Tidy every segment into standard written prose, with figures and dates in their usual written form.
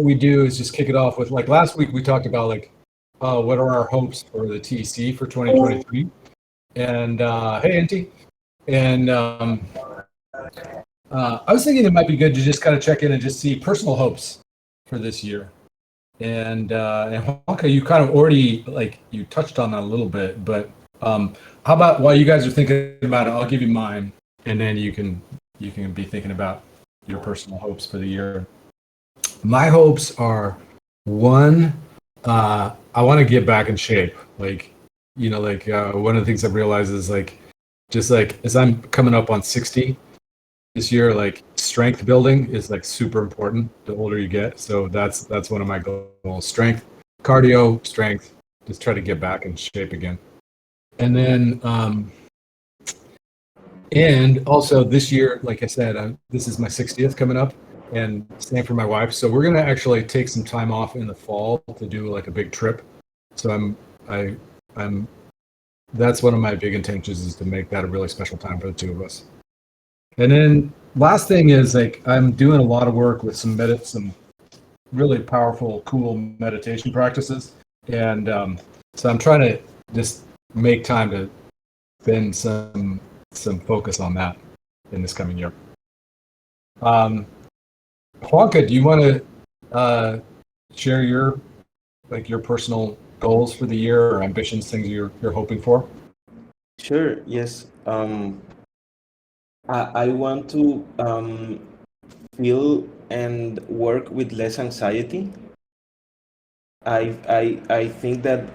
we do is just kick it off with, like, last week we talked about, like, what are our hopes for the TEC for 2023? And hey, Auntie. And I was thinking it might be good to just kind of check in and just see personal hopes for this year. And Juanca, you kind of already, like, you touched on that a little bit, but how about while you guys are thinking about it, I'll give you mine, and then you can be thinking about your personal hopes for the year. My hopes are, one, I want to get back in shape. Like, one of the things I've realized is, like, just like as I'm coming up on 60 this year, like, strength building is, like, super important the older you get. So that's one of my goals. Strength, cardio, strength, just try to get back in shape again. And then, and also this year, like I said, this is my 60th coming up, and same for my wife. So we're going to actually take some time off in the fall to do, like, a big trip. So I'm that's one of my big intentions, is to make that a really special time for the two of us. And then last thing is, like, I'm doing a lot of work with some really powerful, cool meditation practices. And so I'm trying to just make time to spend some focus on that in this coming year. Juanca, do you want to share your personal goals for the year, or ambitions, things you're hoping for? Sure, yes. I want to feel and work with less anxiety. I think that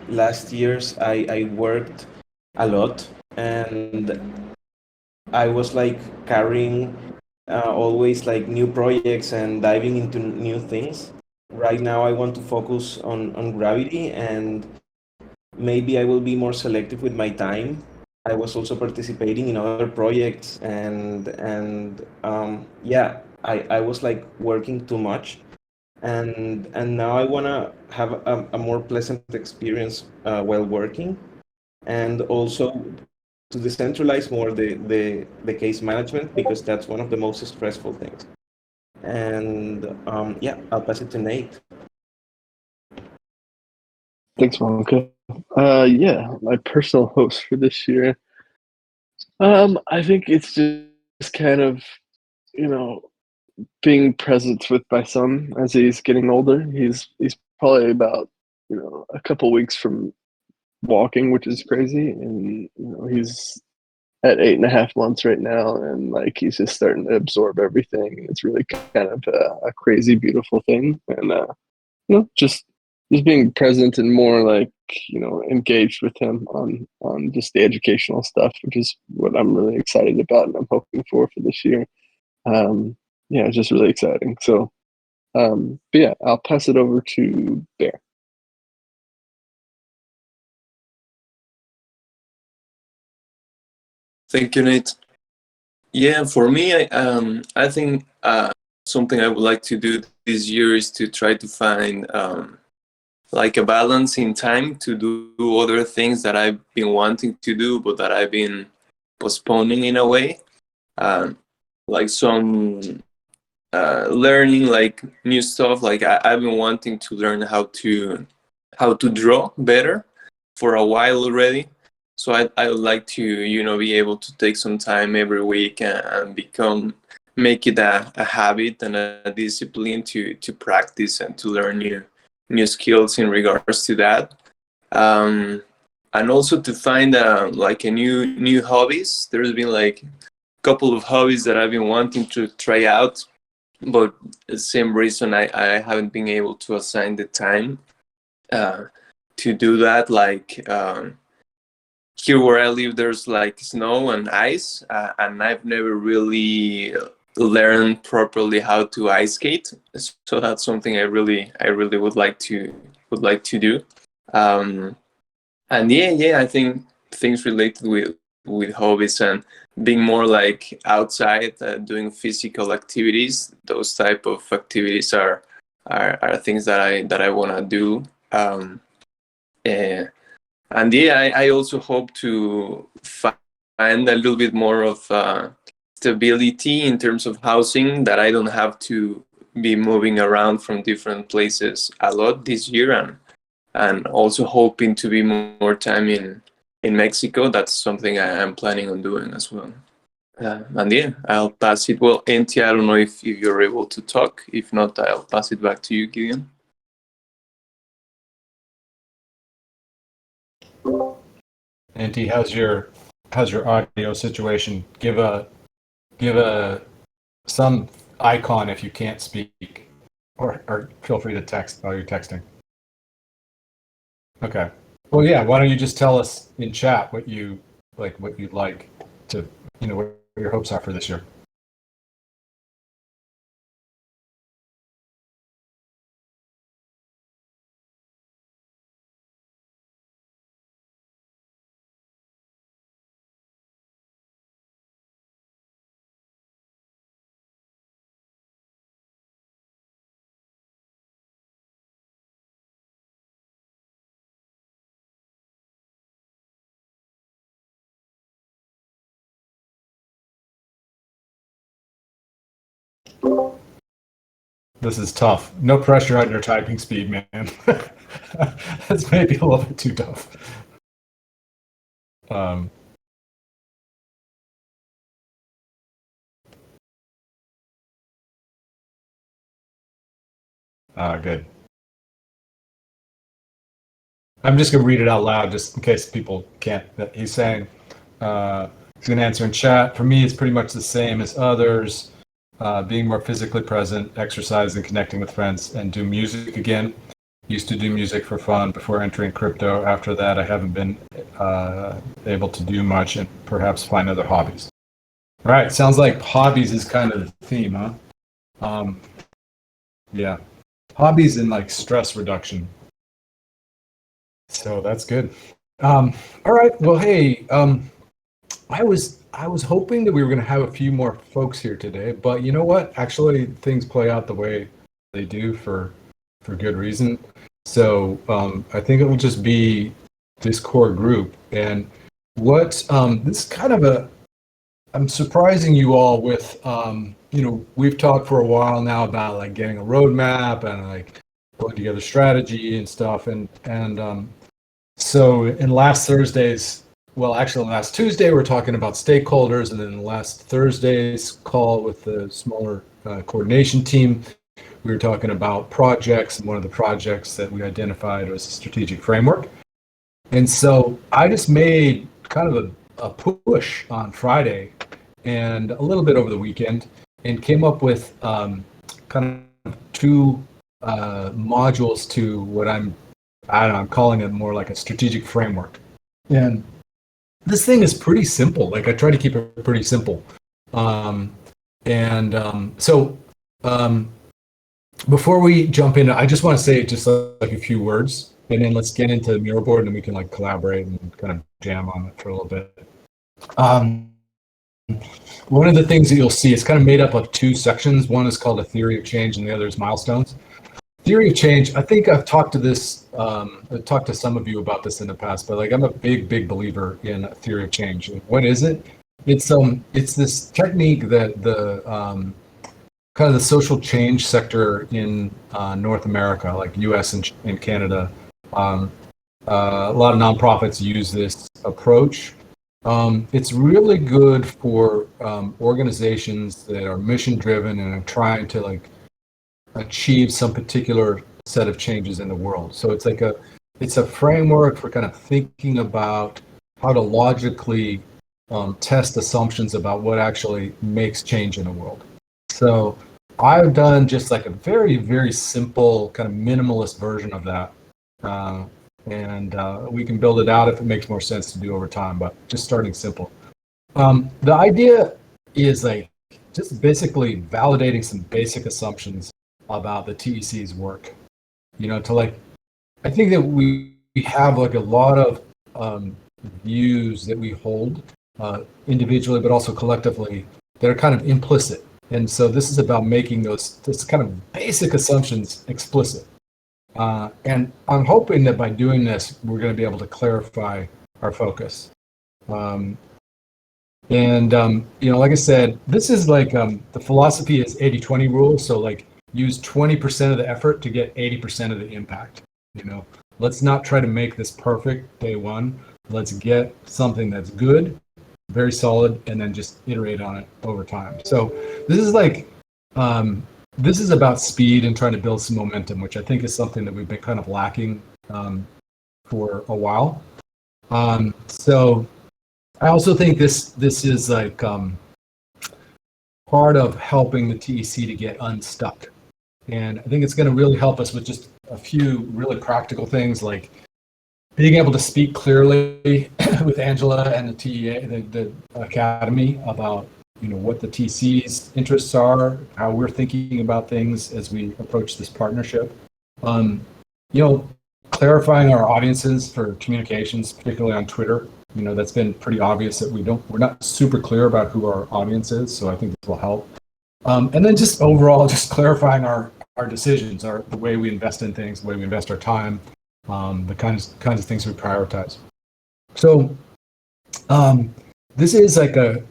last years I worked a lot, and I was, like, carrying always, like, new projects and diving into new things. Right now I want to focus on gravity, and maybe I will be more selective with my time. I was also participating in other projects, and yeah, I was, like, working too much, and now I want to have a more pleasant experience while working, and also to decentralize more the case management, because that's one of the most stressful things. And yeah, I'll pass it to Nate. Thanks, Monica. Yeah, my personal hopes for this year. I think it's just kind of, being present with my son as he's getting older. He's probably about, a couple weeks from walking, which is crazy, and he's at 8.5 months right now, and, like, he's just starting to absorb everything. It's really kind of a crazy, beautiful thing, and just being present and more, like, engaged with him on just the educational stuff, which is what I'm really excited about and I'm hoping for this year. Yeah, it's just really exciting. So, but yeah, I'll pass it over to Bear. Thank you, Nate. Yeah, for me, I think something I would like to do this year is to try to find like a balance in time to do other things that I've been wanting to do, but that I've been postponing in a way. Like some learning, like new stuff. Like I've been wanting to learn how to draw better for a while already. So I would like to, be able to take some time every week and make it a habit and a discipline to practice and to learn new skills in regards to that. And also to find like a new hobbies. There's been like a couple of hobbies that I've been wanting to try out, but the same reason I haven't been able to assign the time to do that. Like here where I live, there's like snow and ice, and I've never really learned properly how to ice skate. So that's something I really would like to do. And yeah, I think things related with hobbies and being more like outside, doing physical activities. Those type of activities are things that I want to do. And yeah, I also hope to find a little bit more of stability in terms of housing, that I don't have to be moving around from different places a lot this year, and also hoping to be more time in Mexico. That's something I am planning on doing as well. And yeah, I'll pass it. Well, Enti, I don't know if you're able to talk. If not, I'll pass it back to you, Gideon. Enti, how's your audio situation? Give a some icon if you can't speak, or feel free to text while you're texting. Okay. Well, yeah. Why don't you just tell us in chat what you'd like to, what your hopes are for this year. This is tough. No pressure on your typing speed, man. That's maybe a little bit too tough. Good. I'm just going to read it out loud just in case people can't. He's saying, he's going to answer in chat. For me, it's pretty much the same as others. Being more physically present, exercise and connecting with friends, and do music again. Used to do music for fun before entering crypto. After that, I haven't been able to do much and perhaps find other hobbies. All right, sounds like hobbies is kind of the theme, huh? Yeah, hobbies and like stress reduction. So that's good. All right, well, hey, I was hoping that we were going to have a few more folks here today, but you know what? Actually, things play out the way they do for good reason. So I think it will just be this core group. And what this is kind of I'm surprising you all with we've talked for a while now about like getting a roadmap and like putting together strategy and stuff. And so in last Tuesday, we're talking about stakeholders, and then last Thursday's call with the smaller coordination team, we were talking about projects, and one of the projects that we identified was a strategic framework. And so I just made kind of a push on Friday and a little bit over the weekend, and came up with kind of two modules to what I'm calling it more like a strategic framework. And this thing is pretty simple. Like I try to keep it pretty simple. So before we jump in, I just want to say just like a few words, and then let's get into the Miro board, and we can like collaborate and kind of jam on it for a little bit. One of the things that you'll see is kind of made up of two sections. One is called a theory of change, and the other is milestones. Theory of change, I think I've talked to some of you about this in the past, but like I'm a big believer in a theory of change. What is it? It's this technique that the kind of the social change sector in North America, like US and Canada, a lot of nonprofits use this approach. It's really good for organizations that are mission driven and are trying to like achieve some particular set of changes in the world. So it's like it's a framework for kind of thinking about how to logically test assumptions about what actually makes change in the world. So I've done just like a very, very simple kind of minimalist version of that. And we can build it out if it makes more sense to do over time, but just starting simple. The idea is like just basically validating some basic assumptions about the TEC's work. I think that we have like a lot of views that we hold individually, but also collectively, that are kind of implicit. And so this is about making this kind of basic assumptions explicit. And I'm hoping that by doing this, we're going to be able to clarify our focus. Like I said, this is like the philosophy is 80-20 rule. So like use 20% of the effort to get 80% of the impact. Let's not try to make this perfect day one. Let's get something that's good, very solid, and then just iterate on it over time. So this is this is about speed and trying to build some momentum, which I think is something that we've been kind of lacking for a while. So I also think this is part of helping the TEC to get unstuck. And I think it's going to really help us with just a few really practical things, like being able to speak clearly with Angela and the TEA, the Academy, about what the TC's interests are, how we're thinking about things as we approach this partnership. Clarifying our audiences for communications, particularly on Twitter. That's been pretty obvious that we're not super clear about who our audience is, so I think this will help. And then just overall, just clarifying our decisions, the way we invest in things, the way we invest our time, the kinds of things we prioritize. So this is like a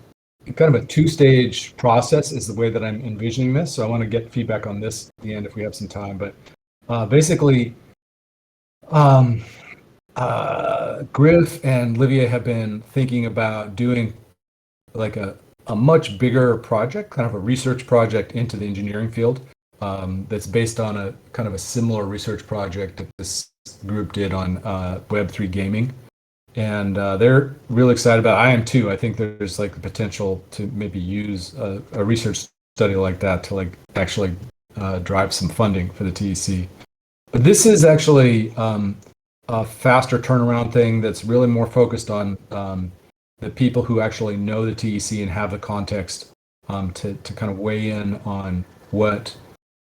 kind of a two-stage process is the way that I'm envisioning this. So I want to get feedback on this at the end if we have some time. But basically, Griff and Livia have been thinking about doing like a much bigger project, kind of a research project into the engineering field, that's based on a kind of a similar research project that this group did on Web3 gaming. And they're really excited about it. I am too. I think there's like the potential to maybe use a research study like that to like actually drive some funding for the TEC. But this is actually a faster turnaround thing that's really more focused on the people who actually know the TEC and have the context to kind of weigh in on what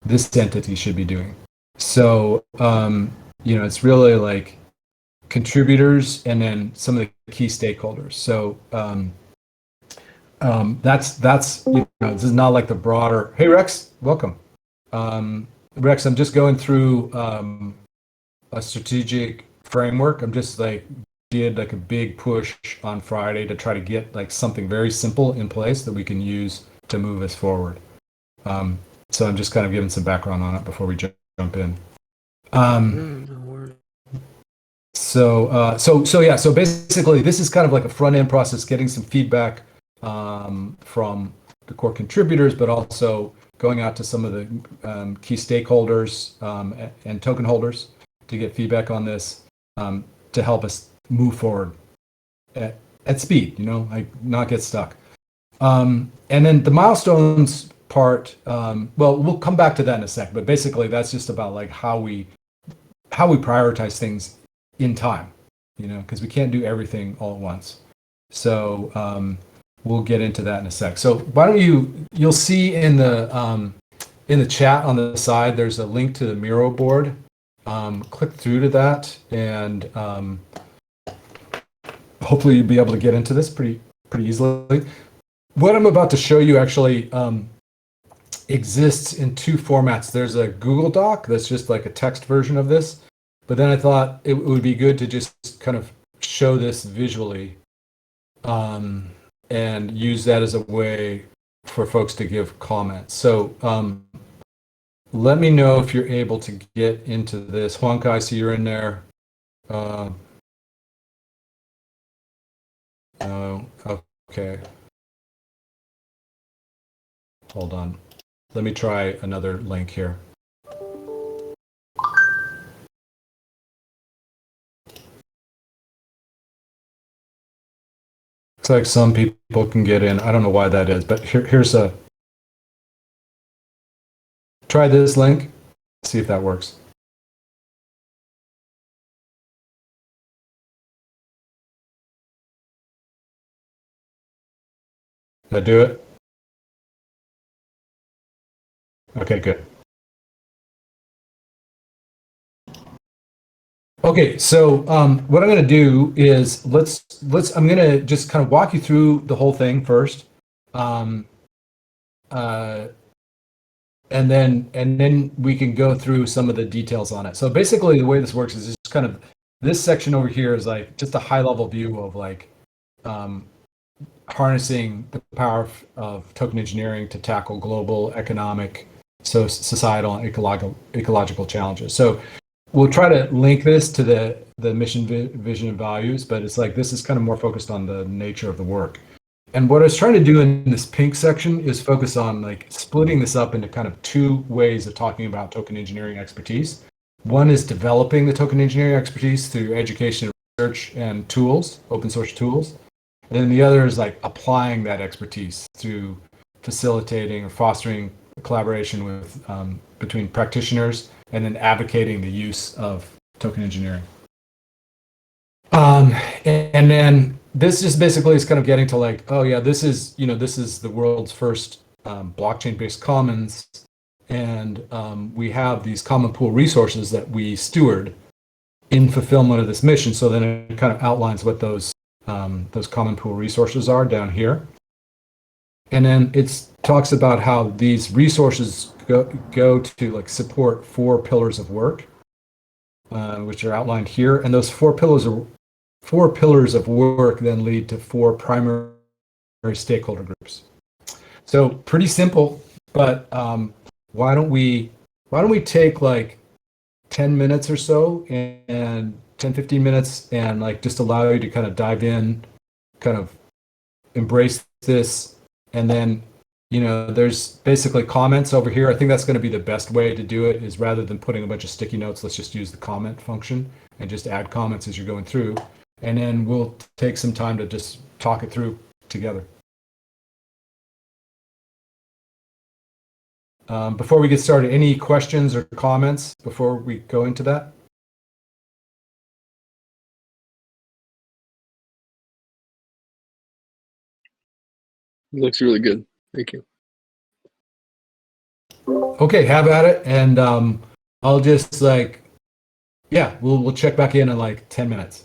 this entity should be doing. So, it's really like contributors and then some of the key stakeholders. So that's this is not like the broader. Hey Rex, welcome. Rex, I'm just going through a strategic framework. I'm just did a big push on Friday to try to get like something very simple in place that we can use to move us forward. So I'm just kind of giving some background on it before we jump in. So basically this is kind of like a front end process, getting some feedback from the core contributors, but also going out to some of the key stakeholders and token holders to get feedback on this, to help us move forward at speed, like not get stuck. And then the milestones part, we'll come back to that in a sec, but basically that's just about like how we prioritize things in time, because we can't do everything all at once. So we'll get into that in a sec. So why don't you'll see in the chat on the side, there's a link to the Miro board. Click through to that, and hopefully you'll be able to get into this pretty easily. What I'm about to show you actually exists in two formats. There's a Google Doc that's just like a text version of this, but then I thought it would be good to just kind of show this visually and use that as a way for folks to give comments. So let me know if you're able to get into this. Juanca, I see you're in there. Okay. Hold on. Let me try another link here. Looks like some people can get in. I don't know why that is, but here's a... Try this link, see if that works. Did I do it? Okay, good. Okay, so what I'm going to do is I'm going to just kind of walk you through the whole thing first, and then we can go through some of the details on it. So basically, the way this works is just kind of this section over here is like just a high-level view of like harnessing the power of token engineering to tackle global economic, societal and ecological challenges. So we'll try to link this to the mission, vision, and values, but it's like this is kind of more focused on the nature of the work. And what I was trying to do in this pink section is focus on like splitting this up into kind of two ways of talking about token engineering expertise. One is developing the token engineering expertise through education, research, and tools, open source tools. And then the other is like applying that expertise through facilitating or fostering collaboration with between practitioners and then advocating the use of token engineering. And then this just basically is kind of getting to like, oh yeah, this is the world's first blockchain-based commons, and we have these common pool resources that we steward in fulfillment of this mission. So then it kind of outlines what those common pool resources are down here. And then it talks about how these resources go to like support 4 pillars of work, which are outlined here. And those 4 pillars of work then lead to 4 primary stakeholder groups. So pretty simple, but why don't we take like 10 minutes or so and 10-15 minutes and like just allow you to kind of dive in, kind of embrace this. And then, there's basically comments over here. I think that's going to be the best way to do it, is rather than putting a bunch of sticky notes, let's just use the comment function and just add comments as you're going through. And then we'll take some time to just talk it through together. Before we get started, any questions or comments before we go into that? It looks really good. Thank you. Okay, have at it. And I'll just we'll check back in like 10 minutes.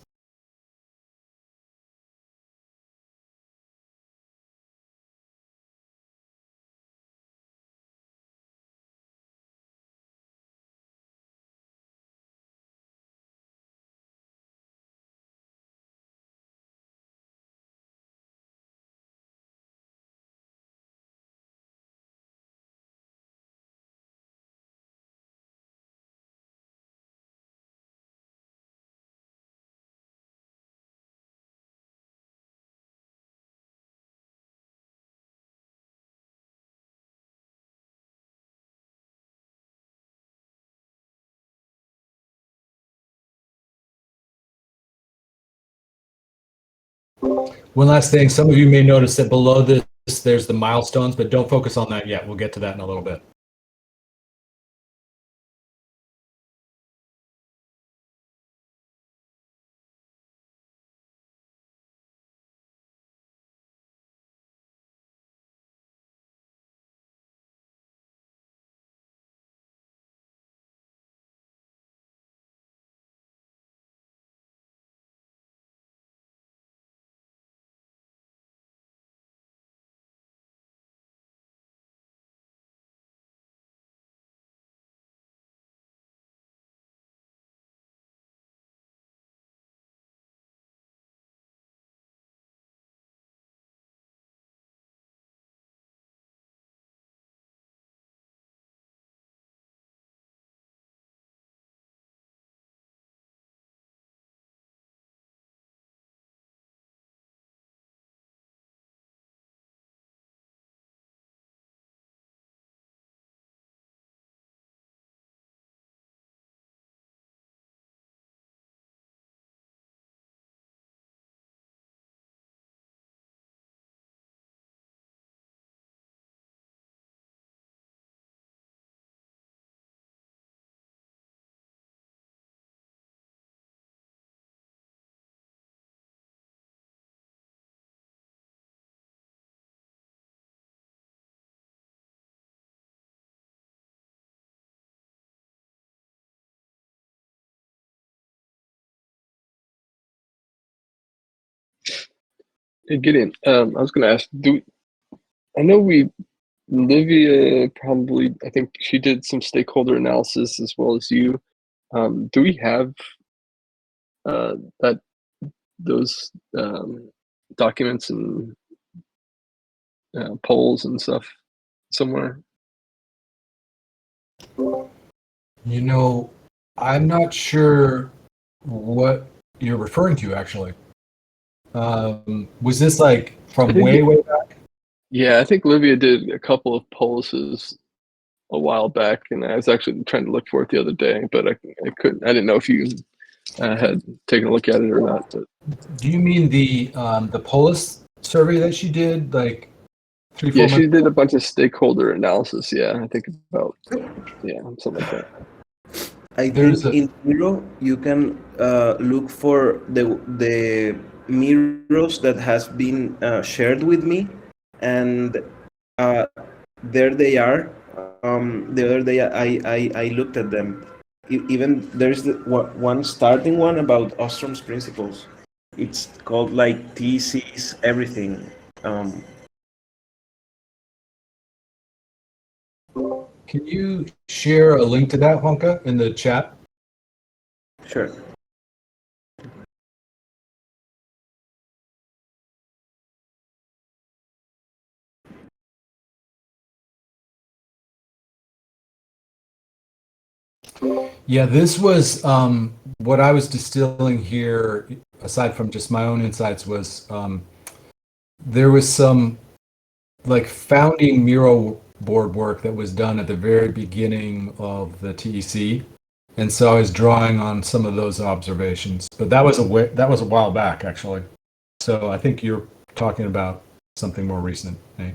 One last thing, some of you may notice that below this, there's the milestones, but don't focus on that yet. We'll get to that in a little bit. Hey, Gideon, I was going to ask, I know Livia probably, I think she did some stakeholder analysis as well as you. Do we have those documents and polls and stuff somewhere? You know, I'm not sure what you're referring to, actually. Was this like I from think way back? yeah, I think Livia did a couple of policies a while back, and I was actually trying to look for it the other day, but I couldn't. I didn't know if you had taken a look at it or not. But Do you mean the Polis survey that she did like 3, yeah, 4 she months did ago? a bunch of stakeholder analysis. Yeah, I think about something like that. I There's think a in Miro you can look for the Miros that has been shared with me, and uh, there they are. The other day I looked at them. Even there's one starting one about Ostrom's principles. It's called like TEC's everything. Um, Can you share a link to that, Honka, in the chat? sure. Yeah, this was what I was distilling here, aside from just my own insights, was there was some like founding Miro board work that was done at the very beginning of the TEC. And so I was drawing on some of those observations, but that was a while back, actually. So I think you're talking about something more recent, Nate.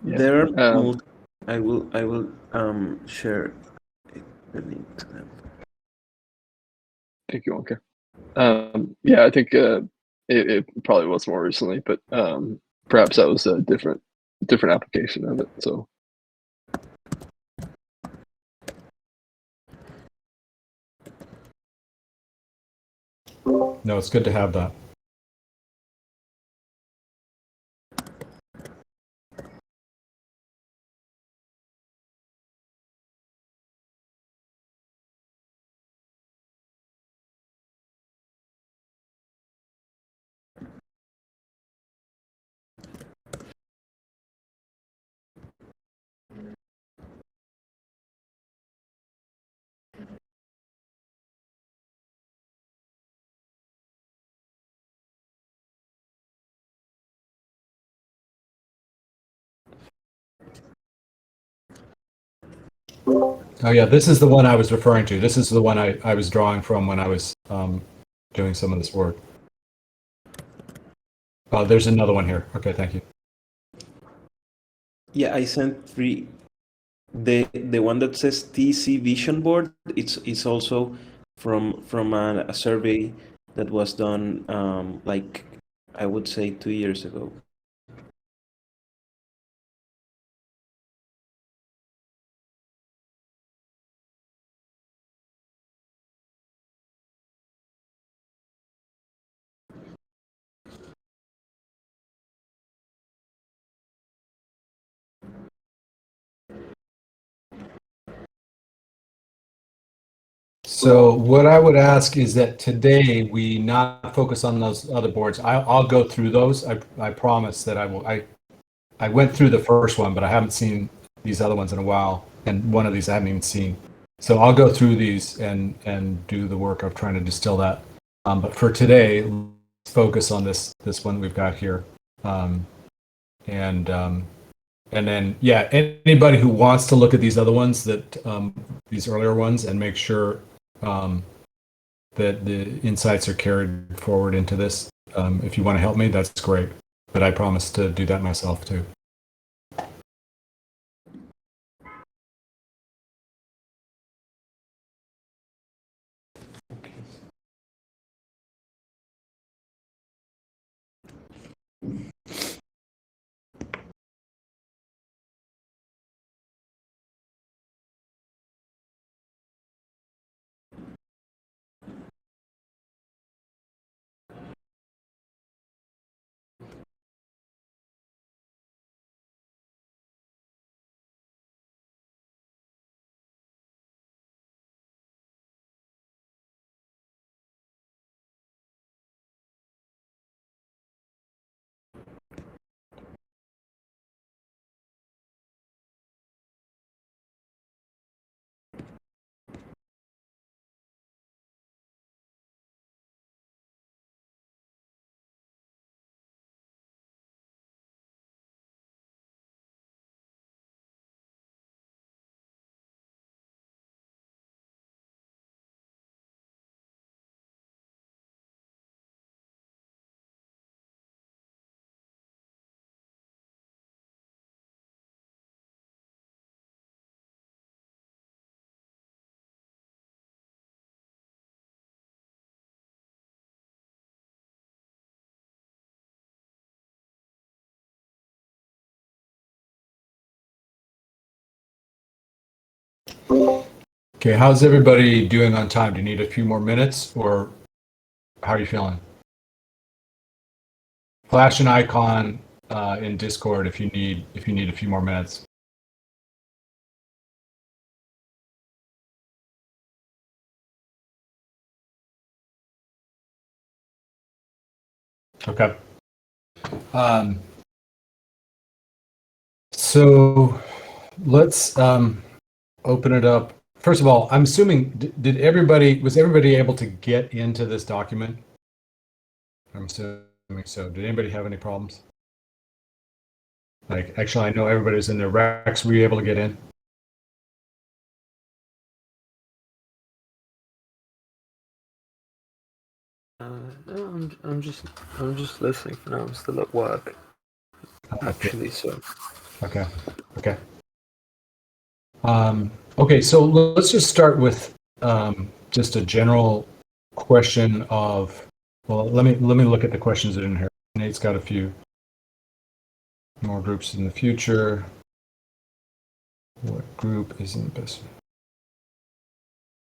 Yeah. There are I will share the link to them. Thank you, Wonka. Yeah, I think it probably was more recently, but perhaps that was a different application of it. So No, it's good to have that. Oh yeah, this is the one I was referring to. This is the one I was drawing from when I was doing some of this work. Oh, there's another one here. Okay, thank you. Yeah, I sent three. The one that says TC Vision Board. It's also from a survey that was done like I would say 2 years ago. So what I would ask is that today we not focus on those other boards. I'll go through those. I promise that I will. I went through the first one, but I haven't seen these other ones in a while, and one of these I haven't even seen. So I'll go through these and do the work of trying to distill that. But for today, let's focus on this one we've got here, um, and um, and then yeah, anybody who wants to look at these other ones that these earlier ones and make sure that the insights are carried forward into this. If you want to help me, that's great. But I promise to do that myself too. Okay, how's everybody doing on time? Do you need a few more minutes, or how are you feeling? Flash an icon in Discord if you need a few more minutes. Okay. So let's open it up. First of all, I'm assuming was everybody able to get into this document? I'm assuming so. Did anybody have any problems? Like, actually, I know everybody's in there. Rex, were you able to get in? No, I'm just listening for now. I'm still at work, actually. So Okay. Okay, so let's just start with just a general question of. Well, let me look at the questions that are in here. Nate's got a few more groups in the future. What group is in the best?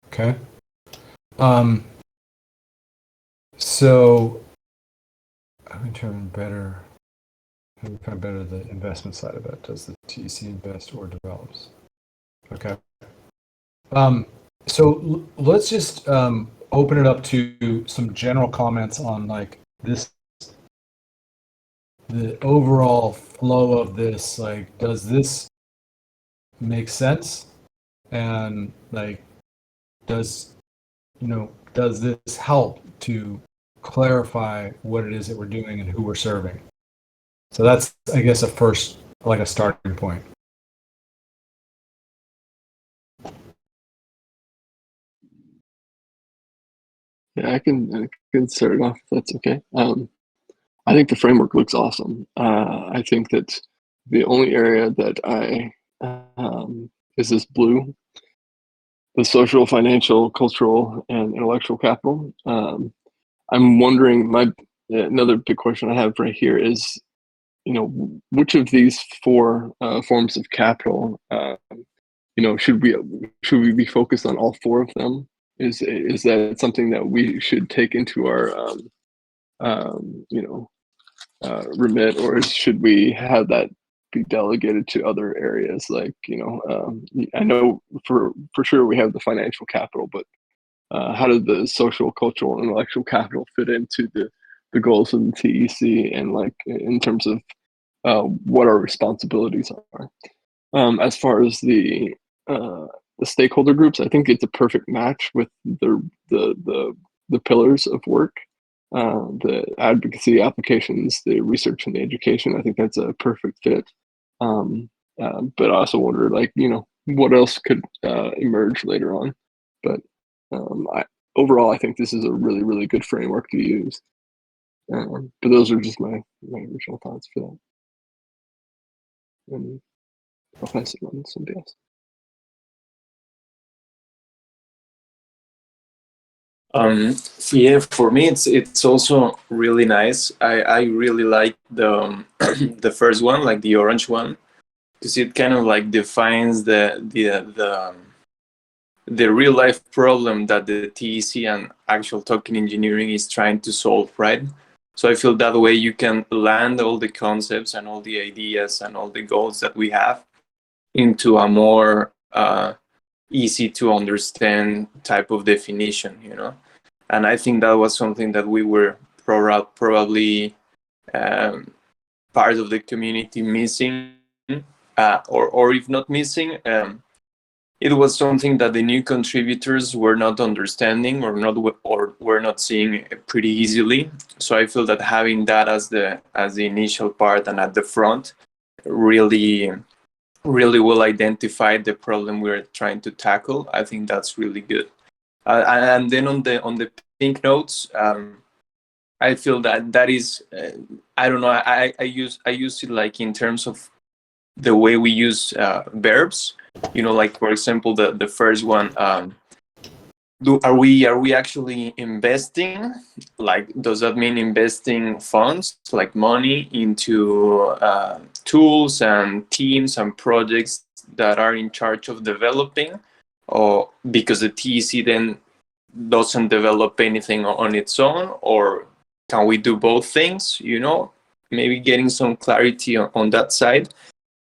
Okay. So how do we determine better? How do we find better the investment side of it? Does the TEC invest or develops? Okay. So let's just open it up to some general comments on like this, the overall flow of this. Like, does this make sense? And like, does this help to clarify what it is that we're doing and who we're serving? So that's, I guess, a first, like a starting point. Yeah, I can start it off if that's okay. I think the framework looks awesome. I think that the only area that I is this blue, the social, financial, cultural, and intellectual capital. I'm wondering. Another big question I have right here is, which of these four forms of capital, should we be focused on all four of them? Is that something that we should take into our remit, or should we have that be delegated to other areas? Like, I know for sure we have the financial capital, but how does the social, cultural, and intellectual capital fit into the goals of the TEC, and like in terms of what our responsibilities are? As far as the stakeholder groups, I think it's a perfect match with the pillars of work, the advocacy, applications, the research, and the education. I think that's a perfect fit. But I also wonder, like, what else could emerge later on. But overall, I think this is a really, really good framework to use. But those are just my original thoughts for that. And I'll pass it on to somebody else. Yeah, for me it's also really nice. I really like the the first one, like the orange one, because it kind of like defines the real life problem that the TEC and actual token engineering is trying to solve, right? So I feel that way you can land all the concepts and all the ideas and all the goals that we have into a more easy to understand type of definition, And I think that was something that we were probably part of the community missing, or if not missing, it was something that the new contributors were not understanding or were not seeing pretty easily. So I feel that having that as the initial part and at the front really will identify the problem we're trying to tackle. I think that's really good. And then on the pink notes, I feel that is I don't know. I use it like in terms of the way we use verbs. Like for example, the first one. Are we actually investing? Like, does that mean investing funds, like money, into tools and teams and projects that are in charge of developing? or because the TEC then doesn't develop anything on its own, or can we do both things? Maybe getting some clarity on that side.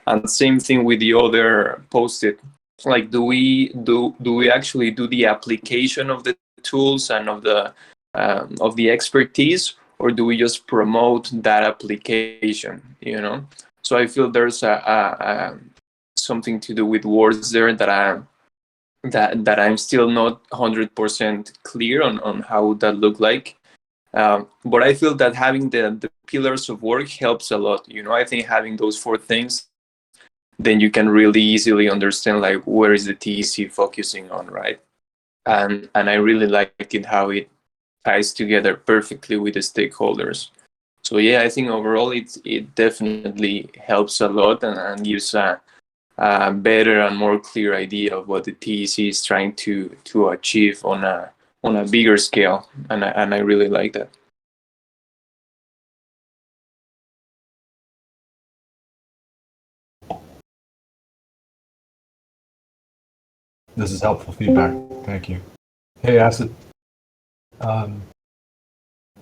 And same thing with the other post-it. Like, do we actually do the application of the tools and of the expertise, or do we just promote that application? So I feel there's a something to do with words there that I'm still not 100% clear on how would that look like. But I feel that having the pillars of work helps a lot. I think having those 4 things, then you can really easily understand like where is the TEC focusing on, right? And I really like it how it ties together perfectly with the stakeholders. So yeah, I think overall it definitely helps a lot and gives a better and more clear idea of what the TEC is trying to achieve on a bigger scale, and I really like that. This is helpful feedback. Thank you. Hey, Acid.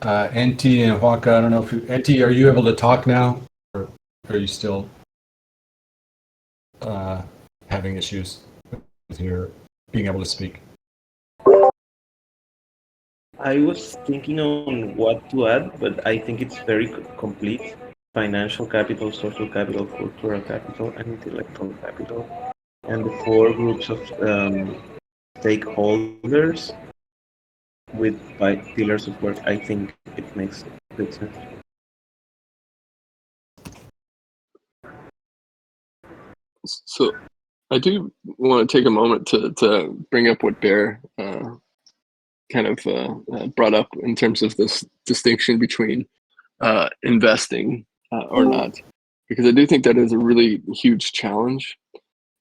NT and Waka, I don't know if NT, are you able to talk now, or are you still having issues with your being able to speak? I was thinking on what to add, but I think it's very complete. Financial capital, social capital, cultural capital, and intellectual capital. And the 4 groups of stakeholders with 5 pillars of work, I think it makes good sense. So I do want to take a moment to bring up what Bear kind of brought up in terms of this distinction between investing or not, because I do think that is a really huge challenge.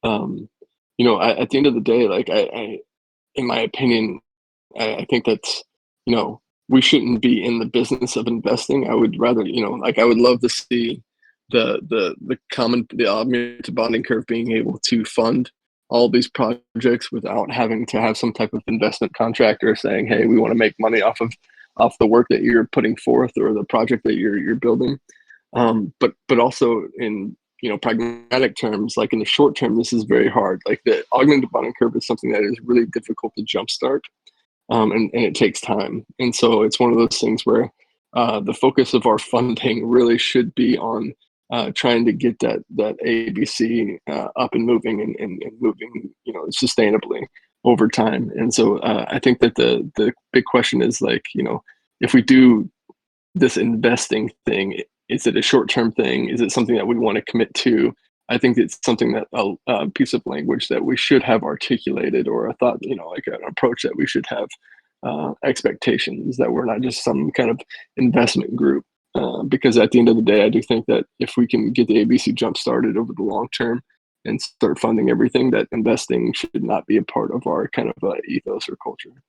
At the end of the day, like I in my opinion, I think that's, we shouldn't be in the business of investing. I would rather, I would love to see the augmented bonding curve being able to fund all these projects without having to have some type of investment contractor saying, hey, we want to make money off the work that you're putting forth or the project that you're building. But also in pragmatic terms, like in the short term, this is very hard. Like the augmented bonding curve is something that is really difficult to jumpstart, and it takes time. And so it's one of those things where the focus of our funding really should be on trying to get that ABC up and moving and moving, sustainably over time. And so I think that the big question is like, if we do this investing thing, is it a short-term thing? Is it something that we want to commit to? I think it's something that a piece of language that we should have articulated, or a thought, like an approach that we should have expectations that we're not just some kind of investment group. Because at the end of the day, I do think that if we can get the ABC jump started over the long term and start funding everything, that investing should not be a part of our kind of ethos or culture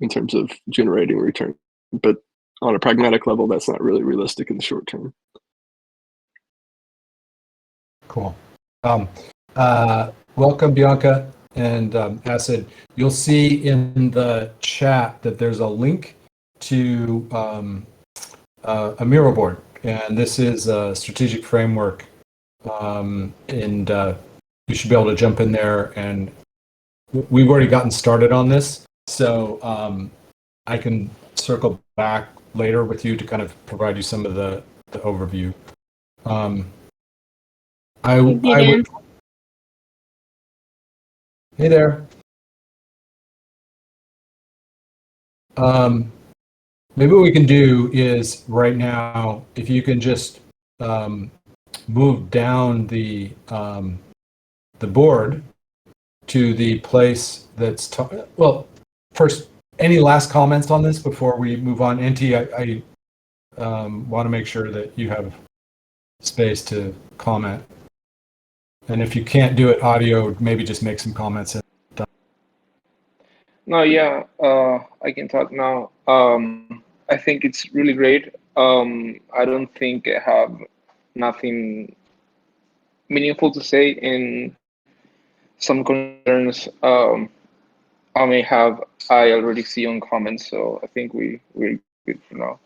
in terms of generating return. But on a pragmatic level, that's not really realistic in the short term. Cool. Welcome, Bianca and Acid. You'll see in the chat that there's a link to a Miro board, and this is a strategic framework, and you should be able to jump in there, and we've already gotten started on this, so I can circle back later with you to kind of provide you some of the overview. I would. Hey there. Maybe what we can do is right now, if you can just move down the board to the place that's well. First, any last comments on this before we move on? NT, I want to make sure that you have space to comment. And if you can't do it audio, maybe just make some comments. No, yeah, I can talk now. I think it's really great. I don't think I have nothing meaningful to say in some concerns I may have, I already see on comments, so I think we're good for now.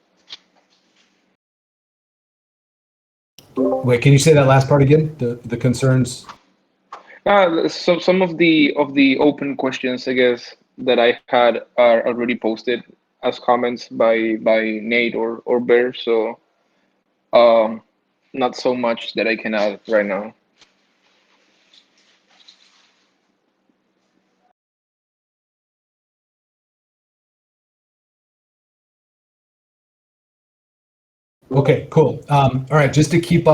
Wait, can you say that last part again? The concerns? So some of the open questions, I guess, that I had are already posted as comments by Nate or Bear. So um, not so much that I can add right now. Okay, cool. All right, just to keep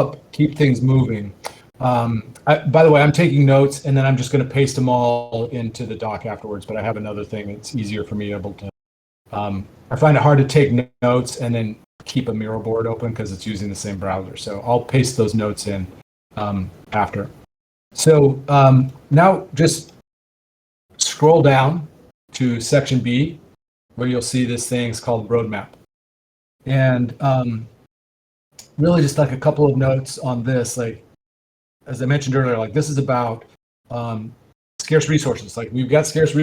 things moving. By the way, I'm taking notes, and then I'm just going to paste them all into the doc afterwards. But I have another thing that's easier for me able to. I find it hard to take notes and then keep a Miro board open because it's using the same browser. So I'll paste those notes in after. So now just scroll down to section B, where you'll see this thing is called roadmap, and really just like a couple of notes on this. Like as I mentioned earlier, like this is about scarce resources. Like we've got scarce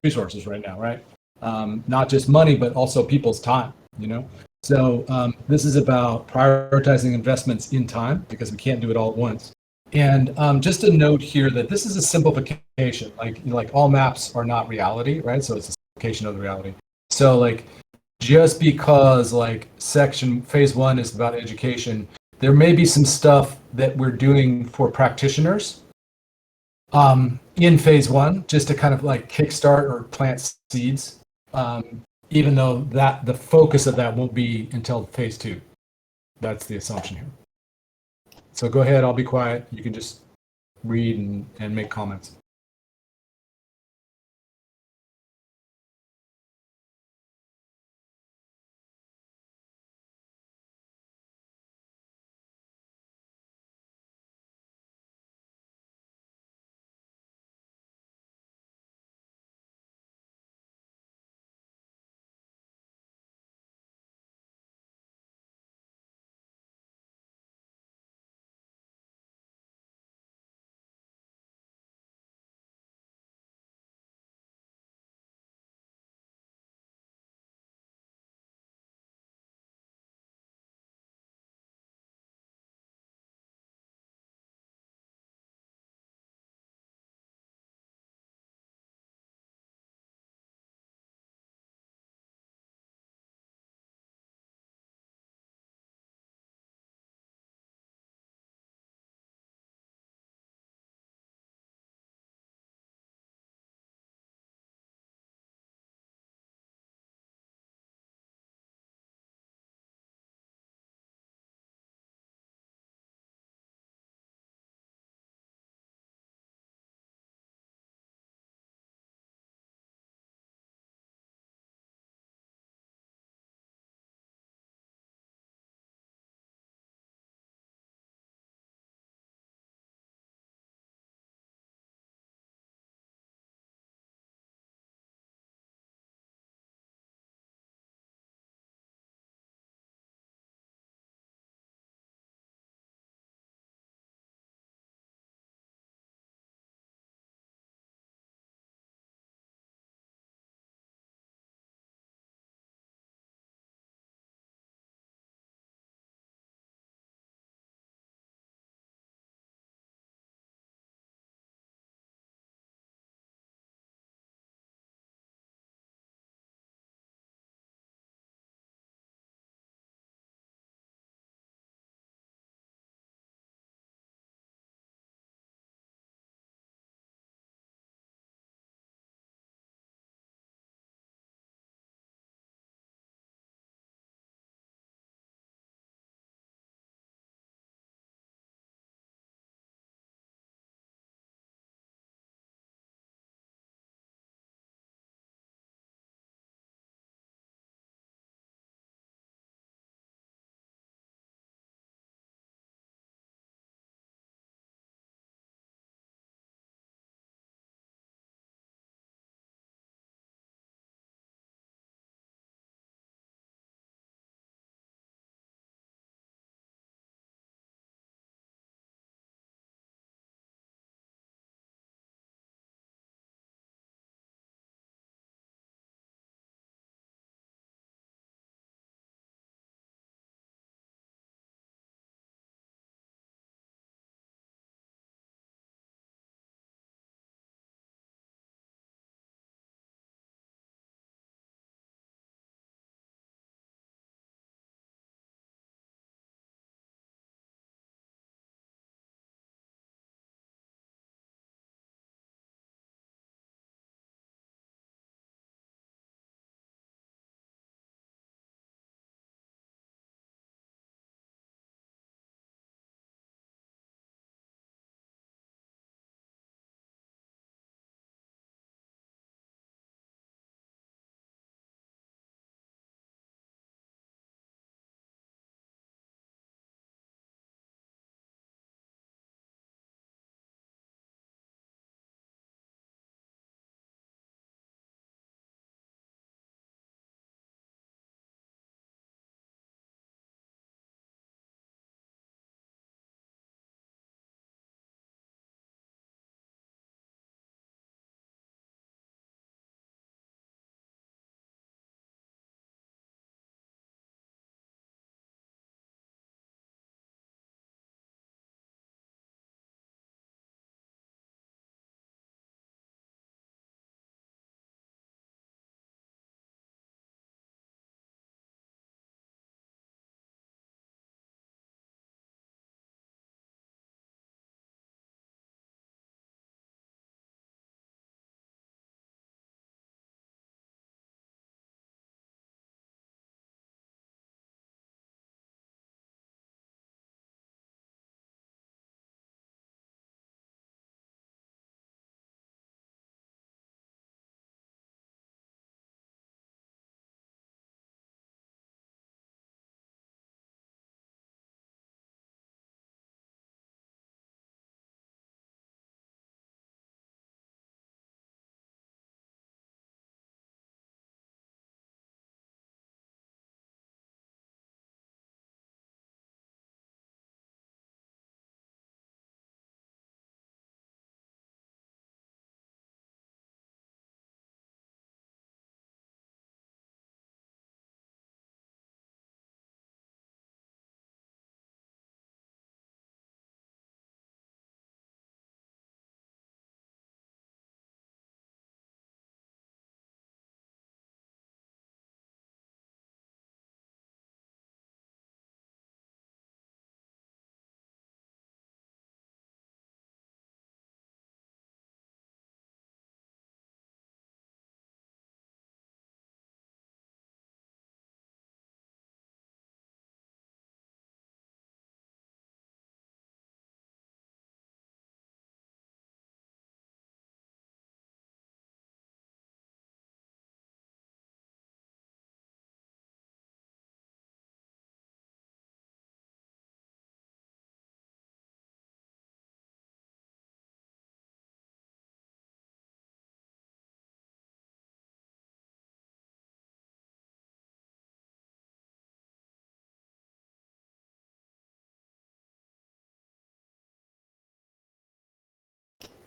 resources right now, right? Not just money, but also people's time, you know? So this is about prioritizing investments in time because we can't do it all at once. And just a note here that this is a simplification. Like all maps are not reality, right? So it's a simplification of the reality. So like just because like section phase 1 is about education, there may be some stuff that we're doing for practitioners in phase 1 just to kind of like kickstart or plant seeds, even though that the focus of that won't be until phase 2. That's the assumption here. So go ahead, I'll be quiet. You can just read and make comments.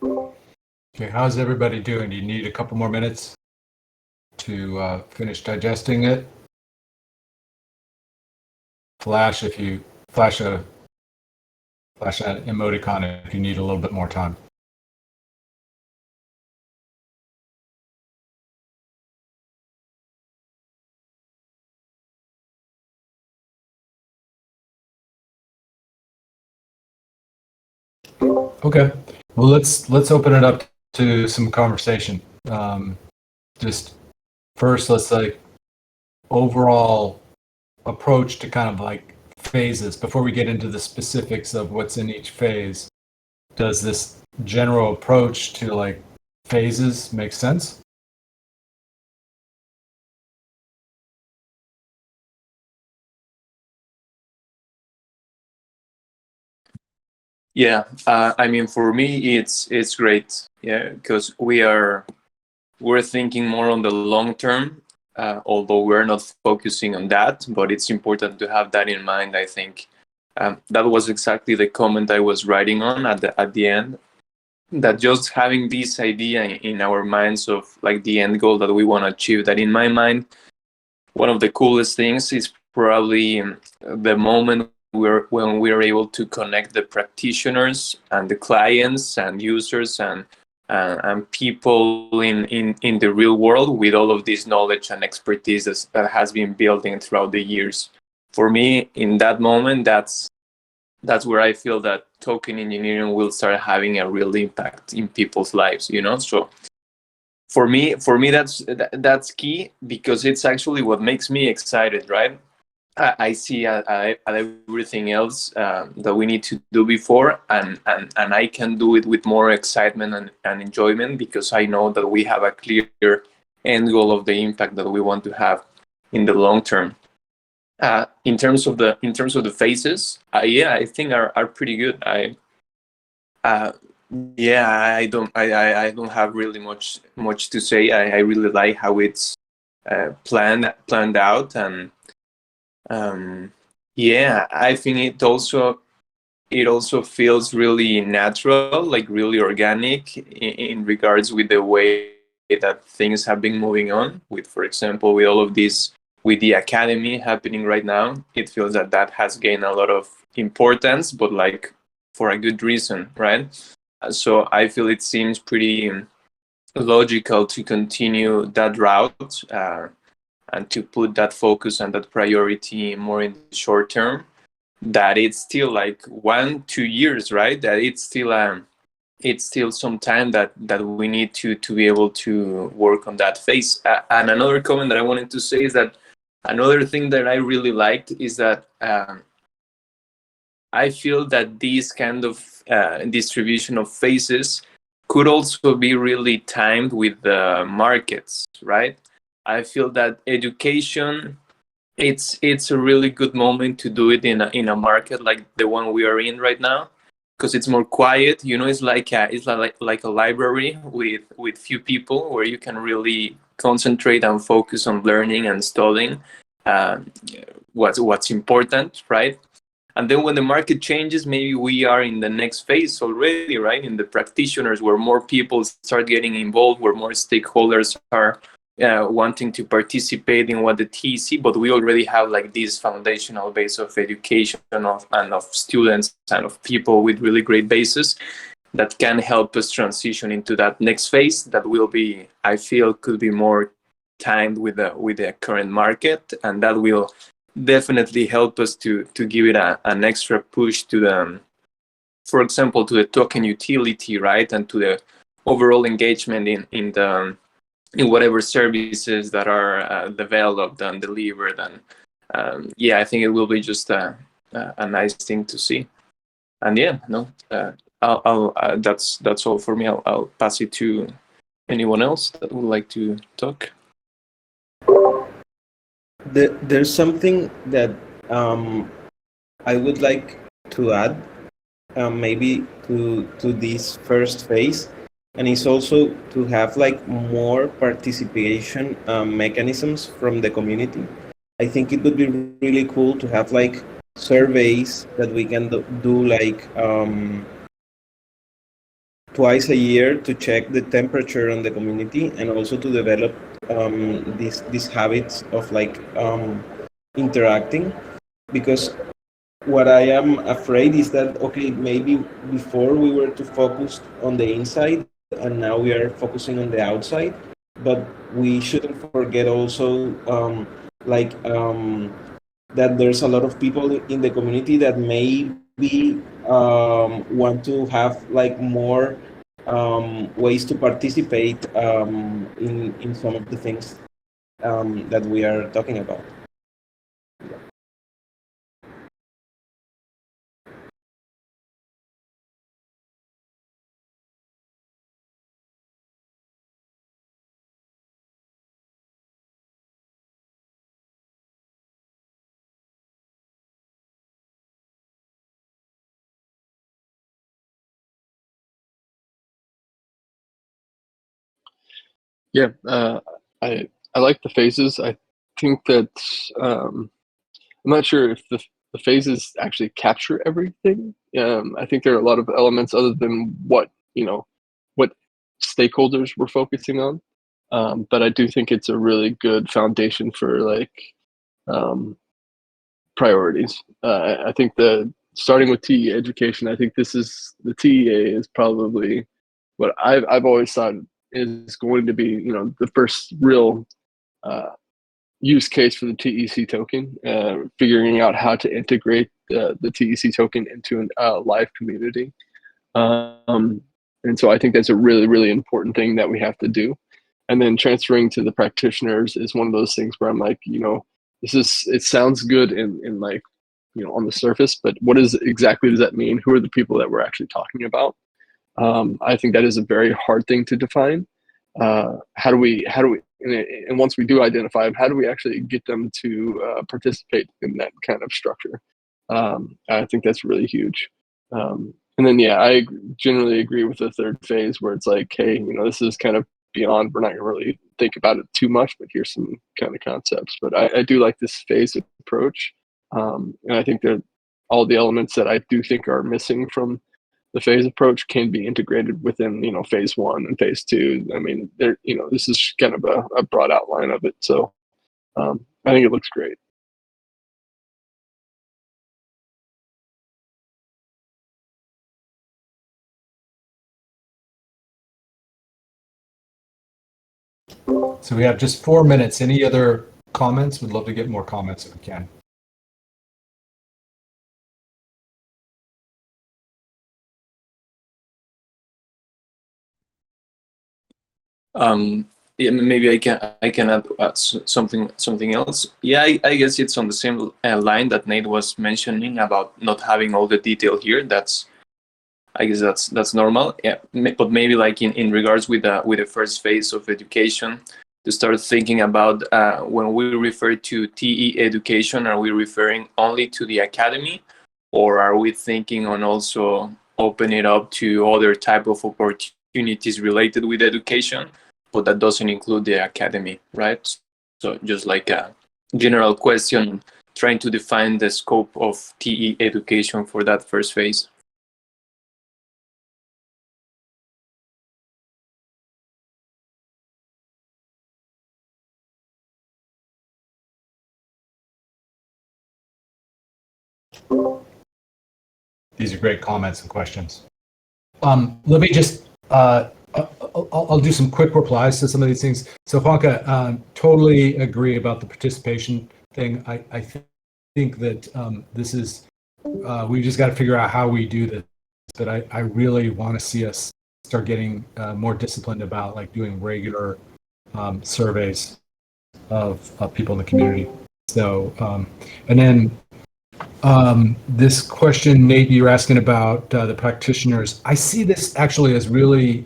Okay, how's everybody doing? Do you need a couple more minutes to finish digesting it? Flash if you flash an emoticon if you need a little bit more time. Okay. Well, let's open it up to some conversation. Just first, let's like overall approach to kind of like phases before we get into the specifics of what's in each phase. Does this general approach to like phases make sense? Yeah, I mean, for me, it's great. Yeah, because we're thinking more on the long term, although we're not focusing on that. But it's important to have that in mind. I think that was exactly the comment I was writing on at the end. That just having this idea in our minds of like the end goal that we want to achieve. That in my mind, one of the coolest things is probably the moment when we're able to connect the practitioners and the clients and users and people in the real world with all of this knowledge and expertise that has been building throughout the years. For me, in that moment, that's where I feel that token engineering will start having a real impact in people's lives. So for me that's key, because it's actually what makes me excited, right? I see at everything else that we need to do before, and I can do it with more excitement and enjoyment, because I know that we have a clear end goal of the impact that we want to have in the long term. In terms of the phases, yeah, I think are pretty good. Yeah, I don't have really much to say. I really like how it's planned out, and yeah, I think it also feels really natural, like really organic in regards with the way that things have been moving on. With, for example, with all of this, with the academy happening right now, it feels that has gained a lot of importance, but like for a good reason, right? So I feel it seems pretty logical to continue that route, and to put that focus and that priority more in the short term. That it's still like 1-2 years, right? That it's still some time that we need to be able to work on that phase. And another comment that I wanted to say is that another thing that I really liked is that I feel that this kind of distribution of phases could also be really timed with the markets, right? I feel that education, it's a really good moment to do it in a market like the one we are in right now, because it's more quiet. It's like a library with few people, where you can really concentrate and focus on learning and studying uh, what's important, right? And then when the market changes, maybe we are in the next phase already, right? In the practitioners, where more people start getting involved, where more stakeholders are wanting to participate in what the TEC, but we already have like this foundational base of education and of students and of people with really great bases that can help us transition into that next phase that will be, I feel, could be more timed with the current market, and that will definitely help us to give it an extra push to the, for example, to the token utility, right, and to the overall engagement in whatever services that are developed and delivered. And yeah, I think it will be just a nice thing to see. And yeah, no, I'll that's all for me. I'll pass it to anyone else that would like to talk. There's something that I would like to add, maybe to this first phase, and it's also to have like more participation mechanisms from the community. I think it would be really cool to have like surveys that we can do like twice a year to check the temperature on the community and also to develop these habits of like interacting, because what I am afraid is that, okay, maybe before we were too focused on the inside and now we are focusing on the outside, but we shouldn't forget also that there's a lot of people in the community that maybe want to have like more ways to participate in some of the things that we are talking about. Yeah, I like the phases. I think that I'm not sure if the phases actually capture everything. I think there are a lot of elements other than what what stakeholders we're focusing on. But I do think it's a really good foundation for like priorities. I think the starting with TE education. I think this is the TEA is probably what I've always thought is going to be the first real use case for the TEC token, figuring out how to integrate the TEC token into a live community. And so I think that's a really, really important thing that we have to do. And then transferring to the practitioners is one of those things where I'm like, it sounds good in like, on the surface, but what exactly does that mean? Who are the people that we're actually talking about? I think that is a very hard thing to define. How do we, and once we do identify them, how do we actually get them to participate in that kind of structure? I think that's really huge. And then, yeah, I generally agree with the third phase where it's like, hey, this is kind of beyond, we're not going to really think about it too much, but here's some kind of concepts. But I do like this phase approach. And I think that all the elements that I do think are missing from the phase approach can be integrated within, phase one and phase two. I mean, this is kind of a broad outline of it. So I think it looks great. So we have just 4 minutes. Any other comments? We'd love to get more comments if we can. Yeah, maybe I can add something else. Yeah, I guess it's on the same line that Nate was mentioning about not having all the detail here. I guess that's normal. Yeah, but maybe like in regards with the first phase of education, to start thinking about when we refer to TE education, are we referring only to the academy, or are we thinking on also open it up to other type of opportunities related with education, but that doesn't include the academy, right? So just like a general question, trying to define the scope of TE education for that first phase. These are great comments and questions. Let me just, I'll do some quick replies to some of these things. So Juanca, totally agree about the participation thing. I think that this is, we just got to figure out how we do this, but I really want to see us start getting more disciplined about like doing regular surveys of people in the community. So, and then this question, Nate, you're asking about the practitioners. I see this actually as really,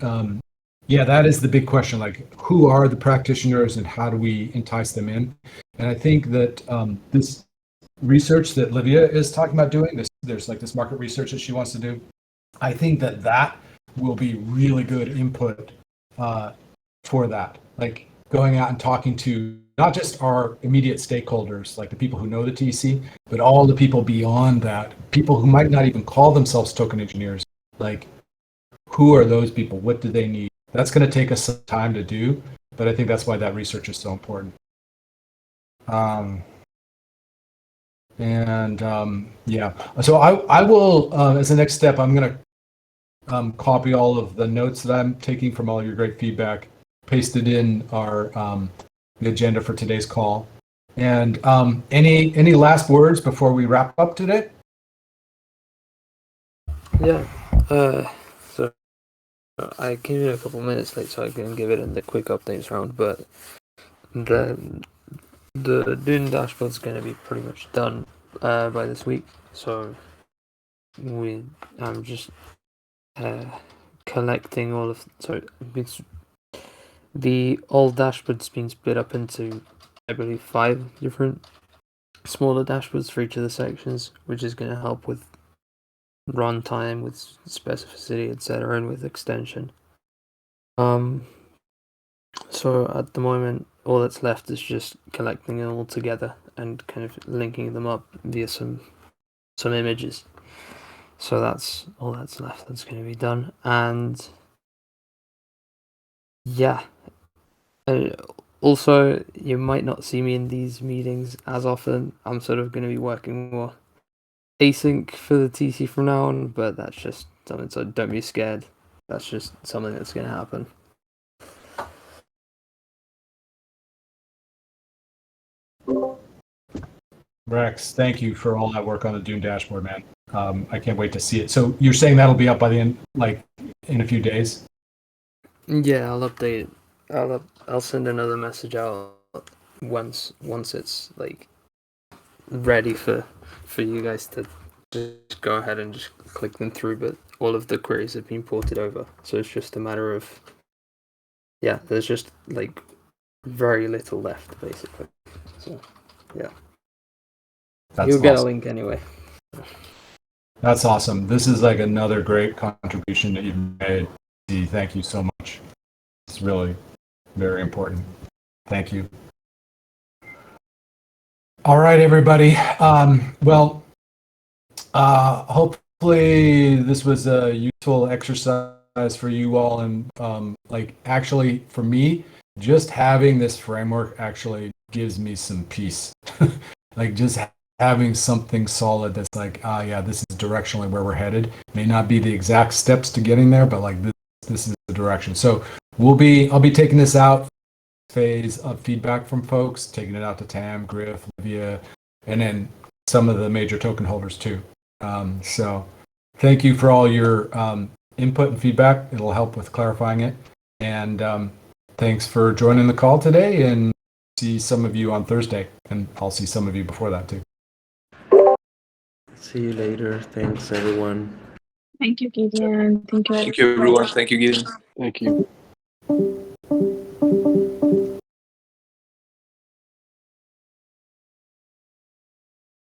yeah, that is the big question. Like, who are the practitioners and how do we entice them in? And I think that this research that Livia is talking about doing, there's like this market research that she wants to do. I think that will be really good input for that. Like going out and talking to not just our immediate stakeholders, like the people who know the TEC, but all the people beyond that, people who might not even call themselves token engineers. Like, who are those people? What do they need? That's going to take us some time to do, but I think that's why that research is so important. Yeah, so I will, as the next step, I'm going to copy all of the notes that I'm taking from all your great feedback, paste it in our the agenda for today's call. And any last words before we wrap up today? Yeah. So I came in a couple minutes late, so I couldn't give it in the quick updates round. But the Dune dashboard's going to be pretty much done by this week. So I'm just collecting all of. So the old dashboard's been split up into, I believe, 5 different smaller dashboards for each of the sections, which is going to help with runtime, with specificity, etc., and with extension. So at the moment, all that's left is just collecting them all together and kind of linking them up via some images. So that's all that's left. That's going to be done, and yeah. Also, you might not see me in these meetings as often. I'm sort of going to be working more async for the TC from now on, but that's just something, so don't be scared. That's just something that's going to happen. Rex, thank you for all that work on the Dune dashboard, man. I can't wait to see it. So you're saying that'll be up by the end, like in a few days? Yeah, I'll update it. I'll send another message out once it's like ready for you guys to just go ahead and just click them through. But all of the queries have been ported over, so it's just a matter of there's just like very little left basically. So yeah, you'll get a link anyway. That's awesome. This is like another great contribution that you've made. Thank you so much. It's really very important. Thank you. All right, everybody. Hopefully this was a useful exercise for you all. And like actually for me, just having this framework actually gives me some peace. Like just having something solid that's like, this is directionally where we're headed. May not be the exact steps to getting there, but like this is the direction. So I'll be taking this out phase of feedback from folks, taking it out to Tam, Griff, Livia, and then some of the major token holders too. So thank you for all your input and feedback. It'll help with clarifying it. And thanks for joining the call today, and see some of you on Thursday, and I'll see some of you before that too. See you later. Thanks, everyone. Thank you, Gideon. Thank you, Thank you, everyone. Thank you, Gideon. Thank you.